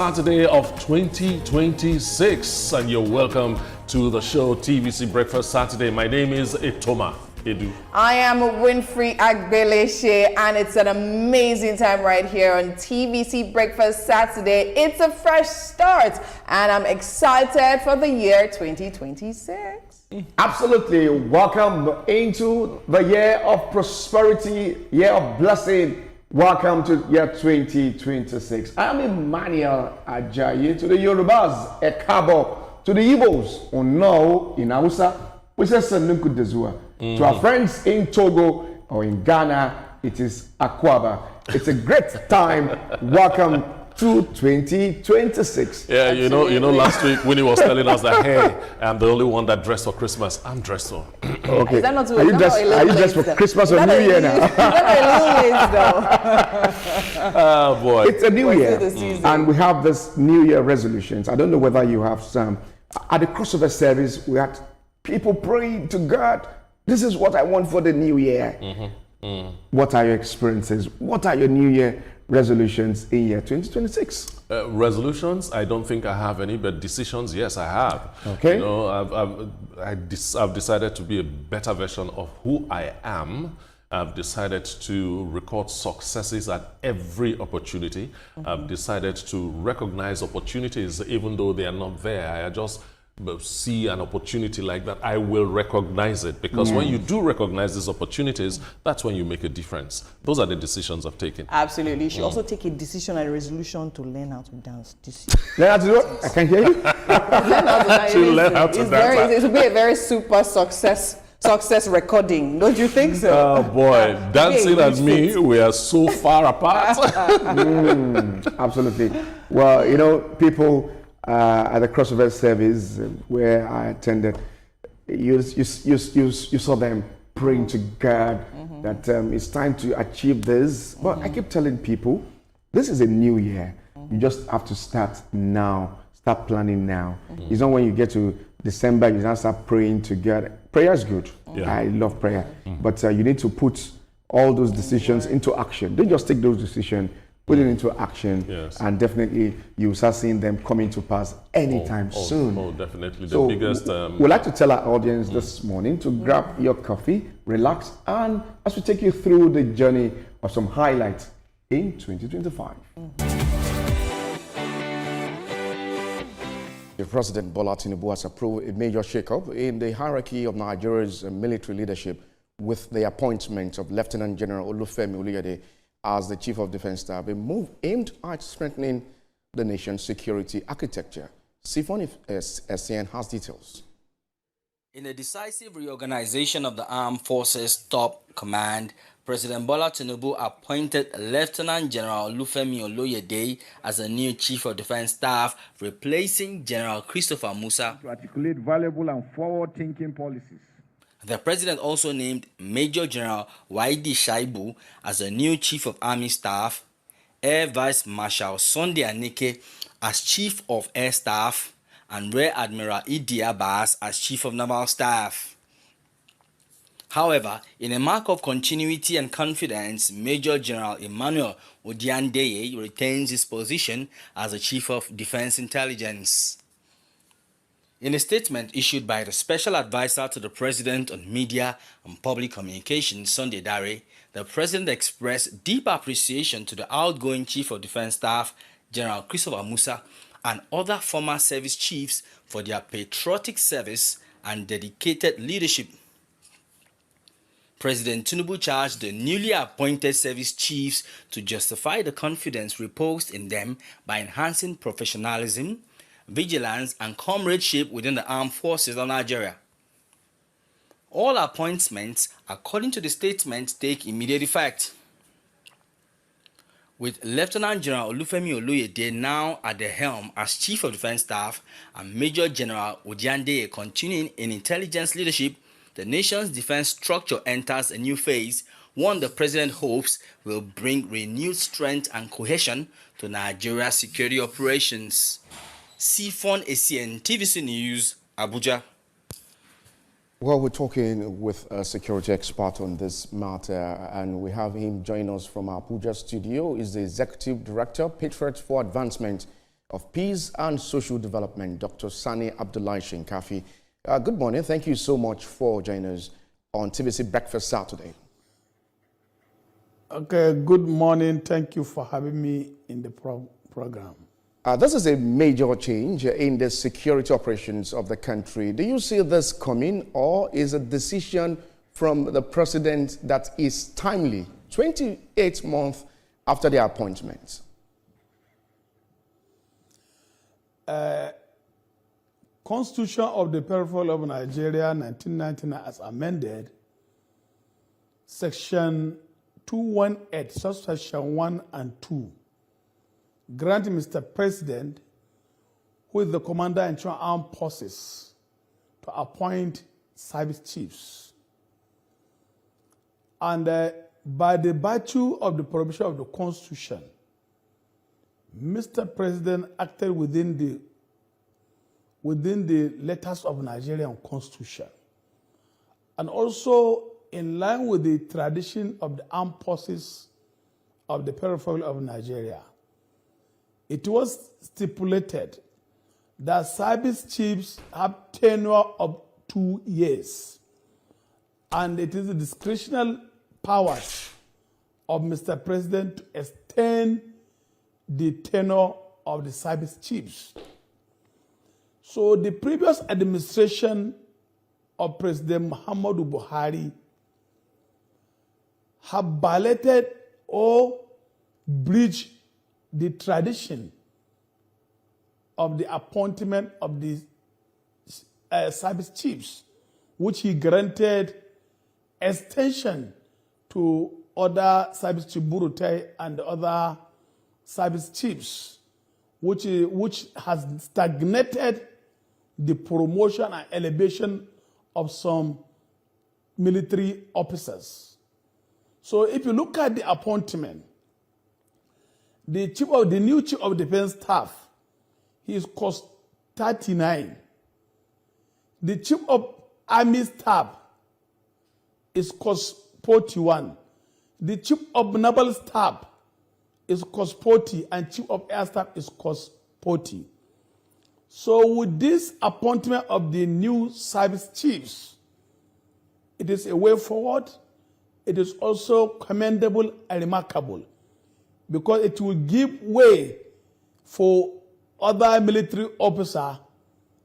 Saturday of 2026, and you're welcome to the show TVC Breakfast Saturday. My name is Itoma Edu. I am Winfrey Agbeleshe, and it's an amazing time right here on TVC Breakfast Saturday. It's a fresh start, and I'm excited for the year 2026. Absolutely. Welcome into the year of prosperity, year of blessing. Welcome to year 2026. I'm Emmanuel Ajayi. To the Yorubas, Ekabo. To the Igbos, Ono in Hausa, we say Sanunku Dezua. To our friends in Togo or in Ghana, it is Akwaba. It's a great time. Welcome to 2026. Yeah, you know, last week Winnie was telling us that, hey, I'm the only one that dressed for Christmas. I'm dressed for. Okay. Is that not too, are you dressed for Christmas or New Year now? Is that a little late, though? Oh, boy. It's a new year. And we have this New Year resolutions. I don't know whether you have some. At the crossover service, we had people praying to God. This is what I want for the new year. What are your experiences? What are your New Year resolutions in year 2026? Resolutions, I don't think I have any, but decisions, yes, I have. Okay. You know, I've decided to be a better version of who I am. I've decided to record successes at every opportunity. I've decided to recognize opportunities even though they are not there. I just see an opportunity like that, I will recognize it, because when you do recognize these opportunities, that's when you make a difference. Those are the decisions I've taken. Absolutely. You should also take a decision and a resolution to learn how to dance. Learn how to do it? I can hear you. Learn how to dance. It will be a very super success recording. Don't you think so? Oh boy, dancing and me, we are so far apart. Absolutely. Well, you know, people at the crossover service where I attended, you saw them praying to God that it's time to achieve this. But I keep telling people, this is a new year. You just have to start now. Start planning now. It's not when you get to December, you now start praying to God. Prayer is good. Yeah. I love prayer. But you need to put all those decisions into action. Don't just take those decisions. Put it into action, and definitely you'll start seeing them coming to pass anytime soon. Oh, definitely. So the biggest. We'd like to tell our audience this morning to grab your coffee, relax, and as we take you through the journey of some highlights in 2025. The President Bola Tinubu has approved a major shakeup in the hierarchy of Nigeria's military leadership with the appointment of Lieutenant General Olufemi Oluyede as the Chief of Defense Staff, a move aimed at strengthening the nation's security architecture. Sifon SCN has details. In a decisive reorganization of the Armed Forces top command, President Bola Tinubu appointed Lieutenant General Olufemi Oluyede as the new Chief of Defense Staff, replacing General Christopher Musa. To articulate valuable and forward-thinking policies. The president also named Major General Waidi Shaibu as the new Chief of Army Staff, Air Vice Marshal Sunday Anike as Chief of Air Staff, and Rear Admiral Idi Abbas as Chief of Naval Staff. However, in a mark of continuity and confidence, Major General Emmanuel Odiandeye retains his position as the Chief of Defense Intelligence. In a statement issued by the Special Advisor to the President on Media and Public Communications, Sunday Dare, the President expressed deep appreciation to the outgoing Chief of Defense Staff, General Christopher Musa, and other former service chiefs for their patriotic service and dedicated leadership. President Tinubu charged the newly appointed service chiefs to justify the confidence reposed in them by enhancing professionalism, vigilance, and comradeship within the armed forces of Nigeria. All appointments, according to the statement, take immediate effect. With Lieutenant General Olufemi Oluyede now at the helm as Chief of Defense Staff and Major General Odiandeye continuing in intelligence leadership, the nation's defense structure enters a new phase, one the President hopes will bring renewed strength and cohesion to Nigeria's security operations. Sifon SCN, TVC News, Abuja. Well, we're talking with a security expert on this matter, and we have him join us from our Abuja studio. He's the Executive Director, Patriots for Advancement, of Peace and Social Development, Dr. Sani Abdullahi Shinkafi. Good morning. Thank you so much for joining us on TVC Breakfast Saturday. Okay, good morning. Thank you for having me in the program. This is a major change in the security operations of the country. Do you see this coming, or is a decision from the president that is timely, 28 months after the appointment? Constitution of the Republic of Nigeria, 1999, as amended, Section 218, subsection 1 and 2, grant Mr. President, who is the Commander-in-Chief of Armed Forces, to appoint service chiefs. And by the virtue of the provision of the Constitution, Mr. President acted within the letters of Nigerian Constitution, and also in line with the tradition of the armed forces of the Republic of Nigeria. It was stipulated that service chiefs have tenure of 2 years, and it is the discretionary powers of Mr. President to extend the tenure of the service chiefs. So the previous administration of President Muhammadu Buhari have violated or breached the tradition of the appointment of the service chiefs, which he granted extension to other service chief Burute and other service chiefs, which has stagnated the promotion and elevation of some military officers. So if you look at the appointment, the new chief of defense staff, he is cost 39. The chief of army staff is cost 41. The chief of naval staff is cost 40, and chief of air staff is cost 40. So with this appointment of the new service chiefs, it is a way forward. It is also commendable and remarkable, because it will give way for other military officers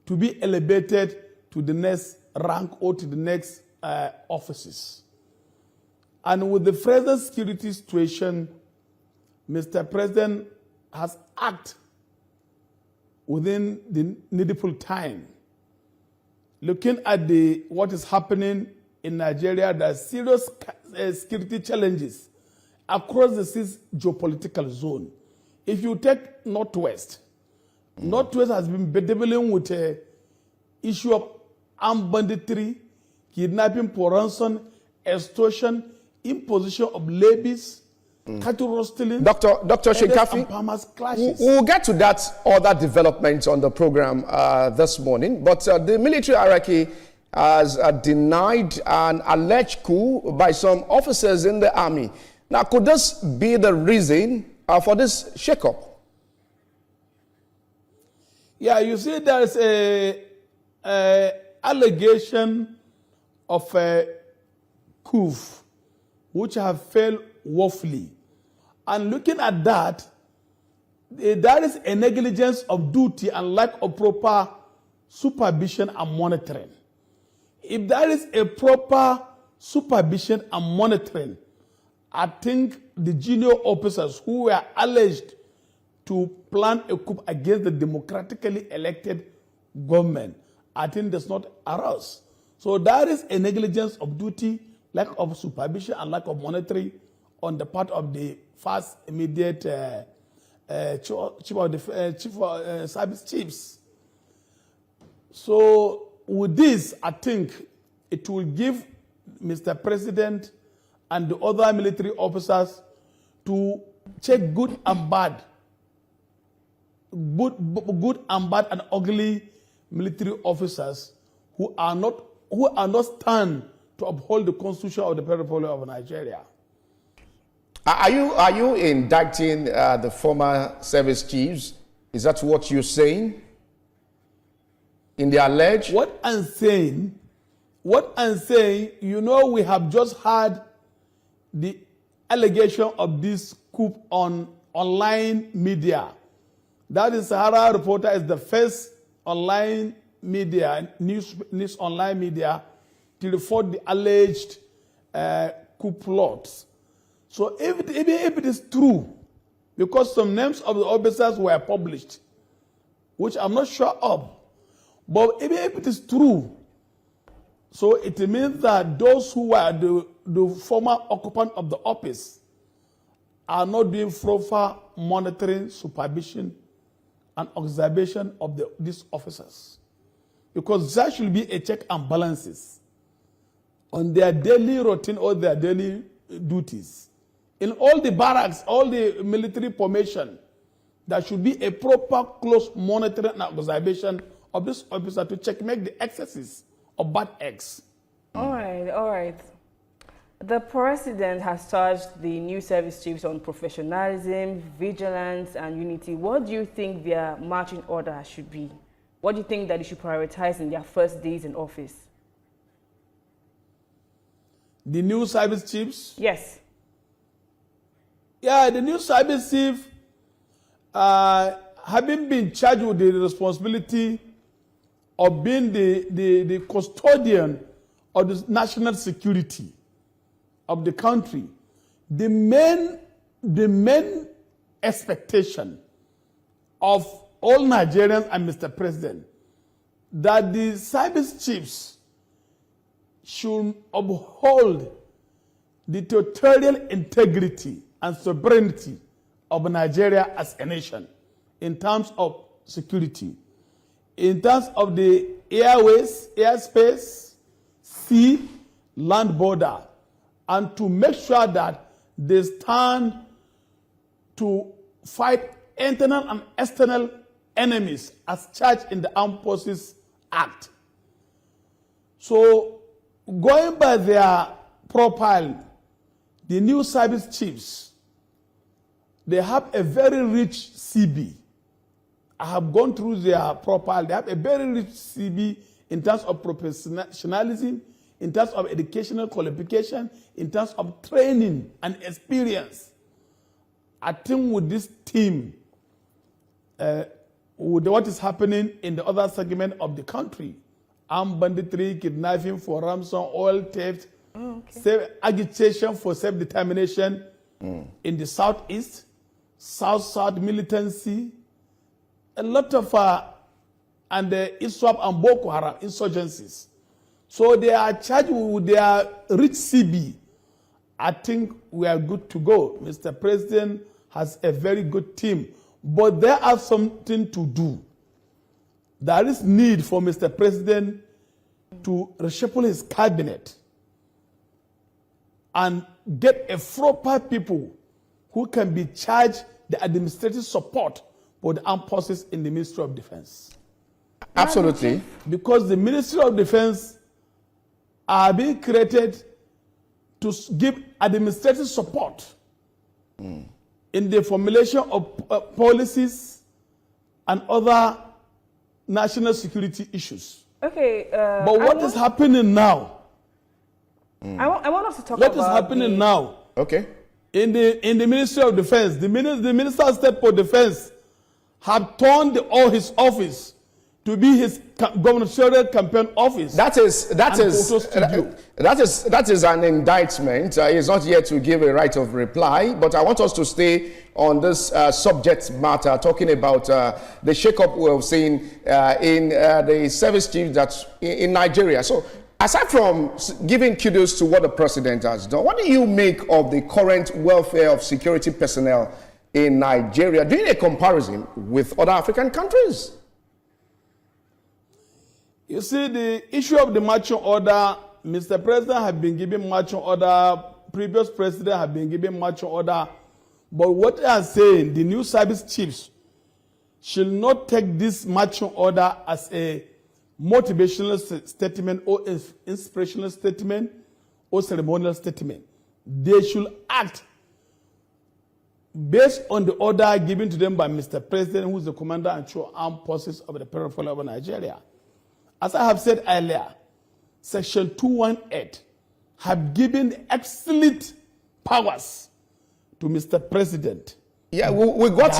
to be elevated to the next rank or to the next offices. And with the present security situation, Mr. President has acted within the needful time. Looking at what is happening in Nigeria, there are serious security challenges across the six geopolitical zone. If you take Northwest, Northwest has been dealing with the issue of armed banditry, kidnapping for ransom, extortion, imposition of levies, cattle rustling, Dr. Shinkafi, we'll get to that other developments on the program this morning, but the military hierarchy has denied an alleged coup by some officers in the army. Now, could this be the reason for this shakeup? Yeah, you see, there is a allegation of a coup which have failed woefully. And looking at that, there is a negligence of duty and lack of proper supervision and monitoring. If there is a proper supervision and monitoring, I think the junior officers who were alleged to plan a coup against the democratically elected government, I think does not arouse. So there is a negligence of duty, lack of supervision and lack of monitoring on the part of the first immediate service chiefs. So with this, I think it will give Mr. President and the other military officers to check good and bad and ugly military officers who are not stand to uphold the Constitution of the Republic of Nigeria. Are you indicting the former service chiefs Is that what you're saying? In the alleged? What I'm saying, you know, we have just had the allegation of this coup on online media. That is, Sahara Reporter is the first online media, news online media, to report the alleged coup plots. So if it is true, because some names of the officers were published, which I'm not sure of, but if it is true, so it means that those who were the former occupant of the office are not doing proper monitoring, supervision, and observation of these officers. Because there should be a check and balances on their daily routine or their daily duties. In all the barracks, all the military formation, there should be a proper close monitoring and observation of this officer to checkmate the excesses of bad eggs. All right. The president has charged the new service chiefs on professionalism, vigilance, and unity. What do you think their marching order should be? What do you think that they should prioritize in their first days in office? The new service chiefs? Yes. Yeah, the new service chief, having been charged with the responsibility of being the custodian of the national security of the country, the main expectation of all Nigerians and Mr. President, that the service chiefs should uphold the territorial integrity and sovereignty of Nigeria as a nation in terms of security, in terms of the airways, airspace, sea, land border, and to make sure that they stand to fight internal and external enemies as charged in the Armed Forces Act. So, going by their profile, the new service chiefs, they have a very rich CB. I have gone through their profile. They have a very rich CB in terms of professionalism, in terms of educational qualification, in terms of training and experience. I think with this team, with what is happening in the other segment of the country, armed banditry, kidnapping for ransom, oil theft, agitation for self-determination in the southeast, south-south militancy, a lot of and the ISWAP and Boko Haram insurgencies. So they are charged with their rich CB. I think we are good to go. Mr. President has a very good team, but there are something to do. There is need for Mr. President to reshuffle his cabinet and get a proper people who can be charged the administrative support for the armed forces in the Ministry of Defense. Absolutely. Because the Ministry of Defense are being created to give administrative support in the formulation of policies and other national security issues. Okay. But what is happening now? I want us to talk about what is happening now? Okay. In the Ministry of Defense, the Minister of State for Defense have turned his office to be his gubernatorial campaign office. That is an indictment. He's not yet to give a right of reply, but I want us to stay on this subject matter, talking about the shakeup we've seen in the service chief that's in Nigeria. So, aside from giving kudos to what the president has done, what do you make of the current welfare of security personnel in Nigeria, doing a comparison with other African countries? You see, the issue of the marching order, Mr. President has been giving marching order, previous president have been giving marching order, but what I am saying, the new service chiefs should not take this marching order as a motivational statement or inspirational statement or ceremonial statement. They should act based on the order given to them by Mr. President, who is the Commander-in-Chief of Armed Forces of the Peripheral of Nigeria. As I have said earlier, Section 218 have given excellent powers to Mr. President. Yeah, we got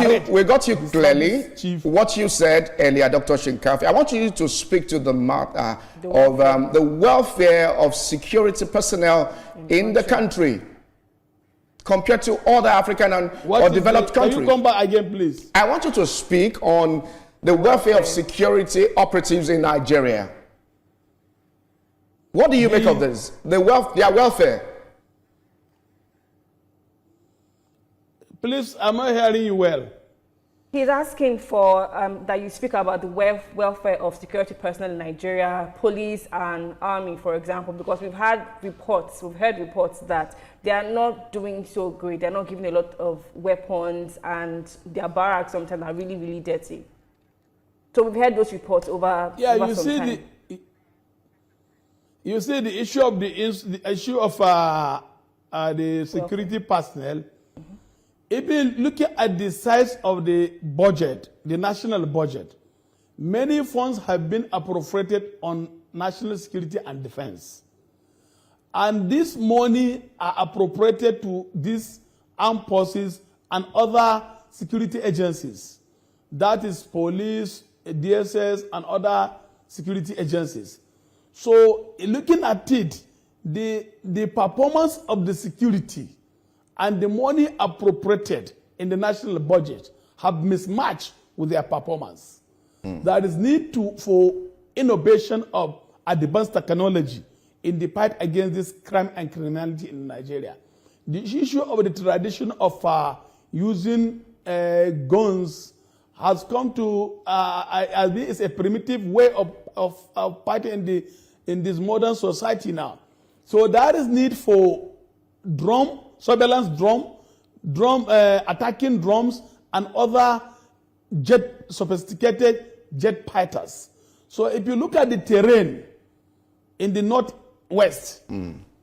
you clearly. What you said earlier, Dr. Shinkafi. I want you to speak to the matter of the welfare of security personnel in the country compared to other African or developed countries. Can you come back again, please? I want you to speak on the welfare of security operatives in Nigeria. What do you make of this? Their welfare. Please, am I hearing you well? He's asking for that you speak about the welfare of security personnel in Nigeria, police and army, for example, because we've heard reports that they are not doing so great. They're not giving a lot of weapons, and their barracks sometimes are really, really dirty. So we've heard those reports over some time. You see the issue of the security personnel. Even looking at the size of the budget, the national budget, many funds have been appropriated on national security and defense. And this money are appropriated to these armed forces and other security agencies. That is police, DSS, and other security agencies. So looking at it, the performance of the security and the money appropriated in the national budget have mismatched with their performance. There is need for innovation of advanced technology in the fight against this crime and criminality in Nigeria. The issue of the tradition of using guns has come to is a primitive way of fighting in this modern society now. So there is need for surveillance attacking drones and other sophisticated jet fighters. So if you look at the terrain in the northwest,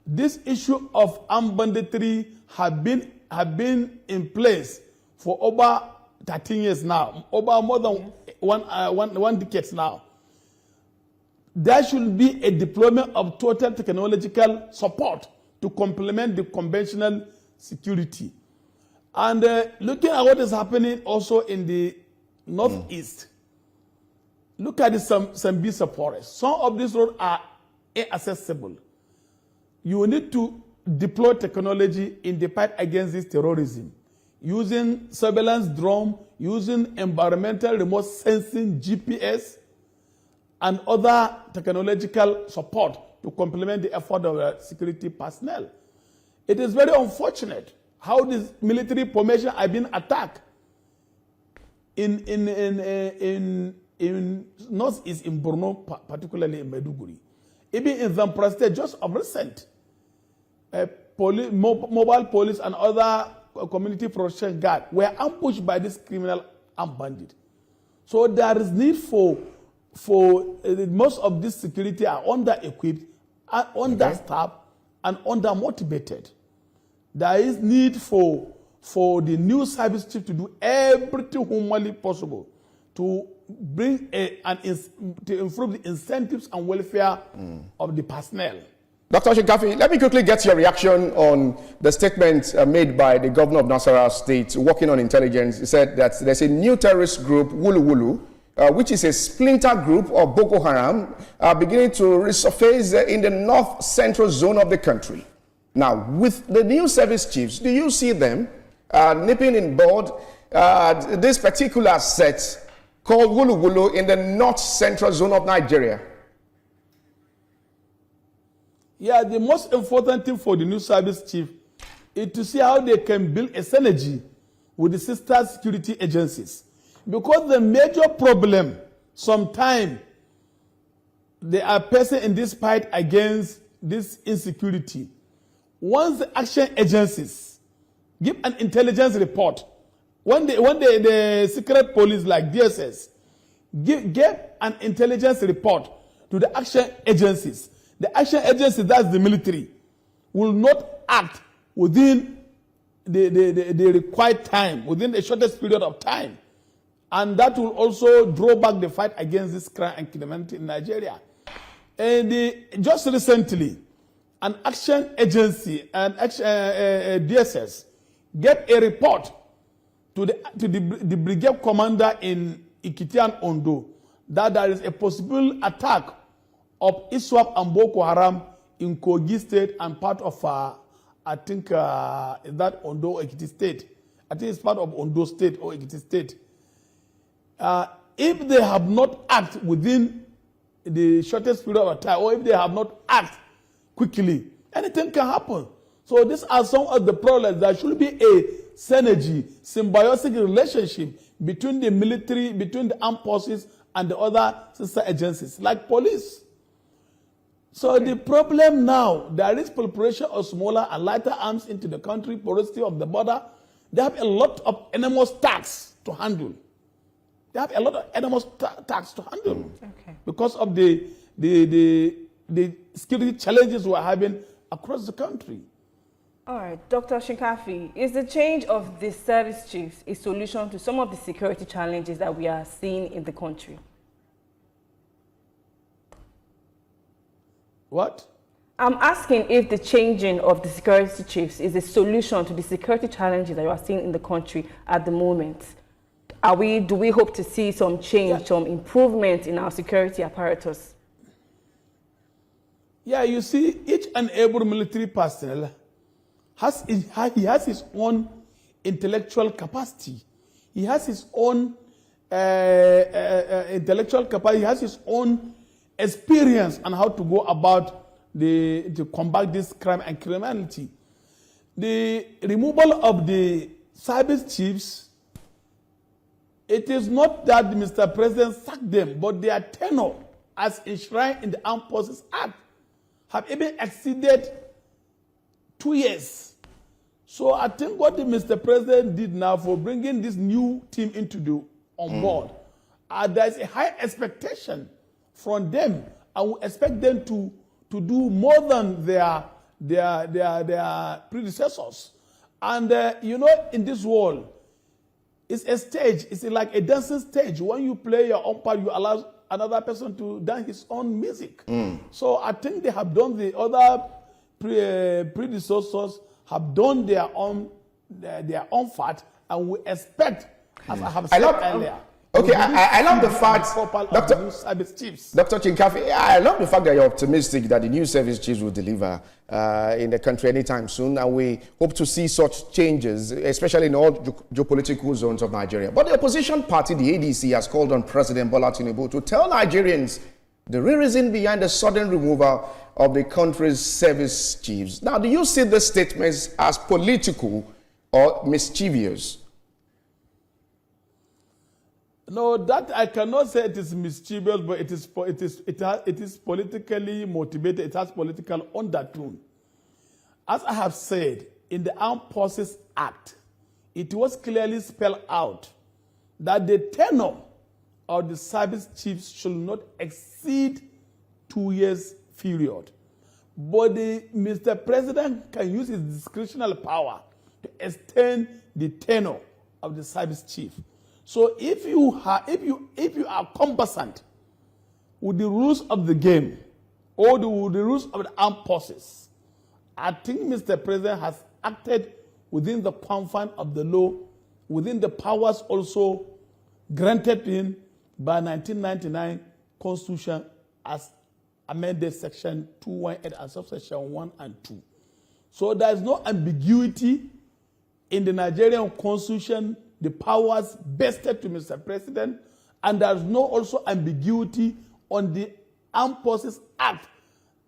this issue of armed banditry have been in place for over 13 years now, over more than one decade now. There should be a deployment of total technological support to complement the conventional security. And looking at what is happening also in the northeast, look at the Sambisa forest. Some of these roads are inaccessible. You need to deploy technology in the fight against this terrorism, using surveillance drone, using environmental remote sensing, GPS, and other technological support to complement the effort of security personnel. It is very unfortunate how this military formation have been attacked in northeast in Borno, particularly in Maiduguri. Even in Zamfara State, just of recent, mobile police and other community protection guard were ambushed by this criminal armed bandit. So there is need for most of this security are under-equipped, understaffed, and under-motivated. There is need for the new service chief to do everything humanly possible to bring to improve the incentives and welfare of the personnel. Dr. Shinkafi, let me quickly get your reaction on the statement made by the governor of Nasarawa State working on intelligence. He said that there's a new terrorist group, Wulu Wulu, which is a splinter group of Boko Haram, beginning to resurface in the north-central zone of the country. Now, with the new service chiefs, do you see them nipping in board this particular set called Wulu Wulu in the north-central zone of Nigeria? Yeah, the most important thing for the new service chief is to see how they can build a synergy with the sister security agencies. Because the major problem, sometimes they are facing in this fight against this insecurity. Once the action agencies give an intelligence report, when the secret police like DSS give an intelligence report to the action agencies, the action agency, that's the military, will not act within the required time, within the shortest period of time. And that will also draw back the fight against this crime and criminality in Nigeria. And just recently, an action agency and DSS gave a report to the brigade commander in Ikiti and Ondo that there is a possible attack of ISWAP and Boko Haram in Kogi State and part of, I think, that Ondo or Ikiti State. I think it's part of Ondo State or Ikiti State. If they have not acted within the shortest period of time, or if they have not acted quickly, anything can happen. So these are some of the problems. There should be a synergy, symbiotic relationship between the military, between the armed forces and the other sister agencies, like police. So the problem now, there is proliferation of smaller and lighter arms into the country, porosity of the border. They have a lot of enormous tax to handle. They have a lot of enormous tax to handle because of the security challenges we're having across the country. All right, Dr. Shinkafi, is the change of the service chiefs a solution to some of the security challenges that we are seeing in the country? What? I'm asking if the changing of the security chiefs is a solution to the security challenges that you are seeing in the country at the moment. Do we hope to see some change, some improvement in our security apparatus? Yeah, you see, each and every military personnel has his own intellectual capacity. He has his own intellectual capacity. He has his own experience on how to go about to combat this crime and criminality. The removal of the service chiefs, it is not that Mr. President sacked them, but their tenure as enshrined in the Armed Forces Act have even exceeded 2 years. So I think what the Mr. President did now for bringing this new team on board, there is a high expectation from them. I would expect them to do more than their predecessors. And you know, in this world, it's a stage. It's like a dancing stage. When you play your own part, you allow another person to dance his own music. So I think they have done, the other predecessors have done their own part, and we expect, as I have said earlier. Okay, I love the fact, Dr. Shinkafi, I love the fact that you're optimistic that the new service chiefs will deliver in the country anytime soon, and we hope to see such changes, especially in all geopolitical zones of Nigeria. But the opposition party, the ADC, has called on President Bola Tinubu to tell Nigerians the real reason behind the sudden removal of the country's service chiefs. Now, do you see the statements as political or mischievous? No, that I cannot say it is mischievous, but it is politically motivated. It has political undertone. As I have said, in the Armed Forces Act, it was clearly spelled out that the tenure of the service chiefs should not exceed 2 years period. But Mr. President can use his discretionary power to extend the tenure of the service chief. So if you are conversant with the rules of the game or the rules of the armed forces, I think Mr. President has acted within the confines of the law, within the powers also granted to him by 1999 Constitution as amended Section 218 and subsection 1 and 2. So there is no ambiguity in the Nigerian Constitution, the powers vested to Mr. President, and there is no also ambiguity on the Armed Forces Act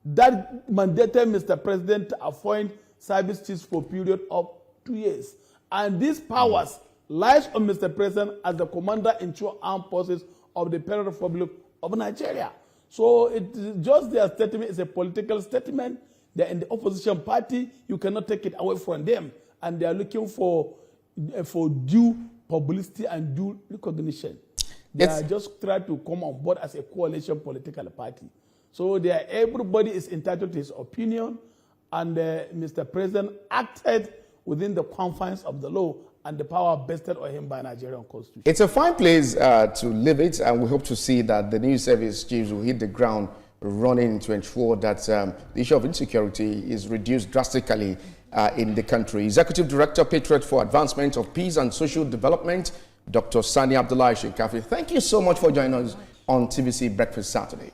that mandated Mr. President to appoint service chiefs for a period of 2 years. And these powers lies on Mr. President as the Commander-in-Chief of Armed Forces of the Federal Republic of Nigeria. So it is just their statement is a political statement. They're in the opposition party. You cannot take it away from them. And they are looking for due publicity and due recognition. They are just trying to come on board as a coalition political party. So everybody is entitled to his opinion, and Mr. President acted within the confines of the law and the power vested on him by Nigerian Constitution. It's a fine place to live it, and we hope to see that the new service chiefs will hit the ground running to ensure that the issue of insecurity is reduced drastically in the country. Executive Director, Patriot for Advancement of Peace and Social Development, Dr. Sani Abdullahi Shekafi, thank you so much for joining us on TVC Breakfast Saturday.